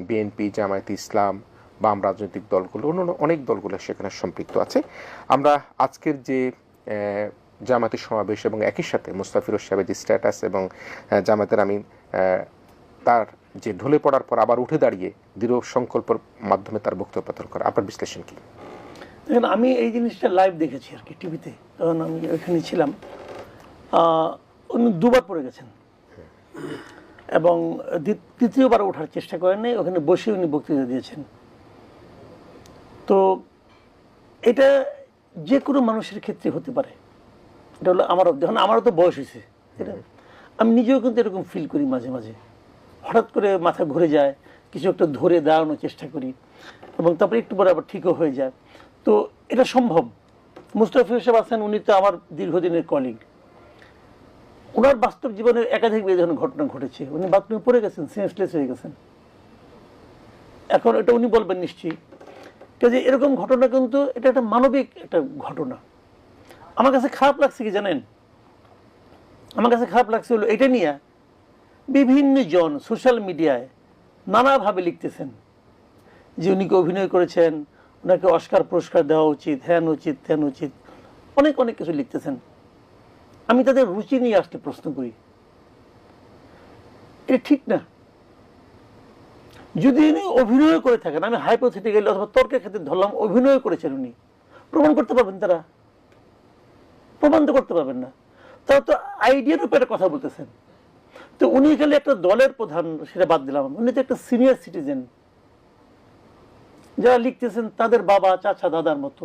BNP, জামায়াতে ইসলাম, বাম রাজনৈতিক দলগুলো, অন্য অনেক দলগুলো সেখানে সম্পৃক্ত আছে। আমরা আজকের যে জামায়াতের সমাবেশ এবং একই সাথে মুস্তাফিজুর সাহেবের যে স্ট্যাটাস এবং জামায়াতের আমিন তার যে ঢলে পড়ার পর আবার উঠে দাঁড়িয়ে দৃঢ় সংকল্পের মাধ্যমে তার বক্তব্য প্রদান করে, আপনার বিশ্লেষণ কি? দেখেন, আমি এই জিনিসটা লাইভ দেখেছি আর কি টিভিতে, কারণ আমি ওইখানে ছিলাম। উনি দুবার পড়ে গেছেন এবং তৃতীয়বার ওঠার চেষ্টা করেন নাই, ওখানে বসে উনি বক্তৃতা দিয়েছেন। তো এটা যে কোনো মানুষের ক্ষেত্রে হতে পারে। এটা হলো আমারও, যখন আমারও তো বয়স হয়েছে, এটা আমি নিজেও কিন্তু এরকম ফিল করি মাঝে মাঝে। হঠাৎ করে মাথা ঘুরে যায়, কিছু একটা ধরে দাঁড়ানোর চেষ্টা করি এবং তারপরে একটু পরে আবার ঠিকও হয়ে যায়। তো এটা সম্ভব। মুস্তাফিজুর সাহেব আছেন, উনি তো আমার দীর্ঘদিনের কলিগ। ওনার বাস্তব জীবনের একাধিক যখন ঘটনা ঘটেছে, উনি বাথরুমে পড়ে গেছেন, সেন্সলেস হয়ে গেছেন। এখন এটা উনি বলবেন নিশ্চয়ই, যে এরকম ঘটনা কিন্তু এটা একটা মানবিক একটা ঘটনা। আমার কাছে খারাপ লাগছে কি জানেন, আমার কাছে খারাপ লাগছে হলো এটা নিয়ে বিভিন্ন জন সোশ্যাল মিডিয়ায় নানাভাবে লিখতেছেন যে উনিকে অভিনয় করেছেন, ওনাকে অস্কার পুরস্কার দেওয়া উচিত, হ্যান উচিত, ত্যান উচিত, অনেক অনেক কিছু লিখতেছেন। আমি তাদের রুচি নিয়ে আসতে প্রশ্ন করি, এটা ঠিক না। যদি উনি অভিনয় করে থাকেন, আমি হাইপোথেটিক্যালি অথবা তর্কের ক্ষেত্রে ধরলাম অভিনয় করেছেন, উনি প্রমাণ করতে পারবেন? তারা প্রমাণ তো করতে পারবেন না। তারা তো আইডিয়ার উপরে কথা বলতেছেন। তো উনি খালি একটা দলের প্রধান, সেটা বাদ দিলাম, উনি তো একটা সিনিয়র সিটিজেন। যারা লিখতেছেন তাদের বাবা, চাচা, দাদার মতো।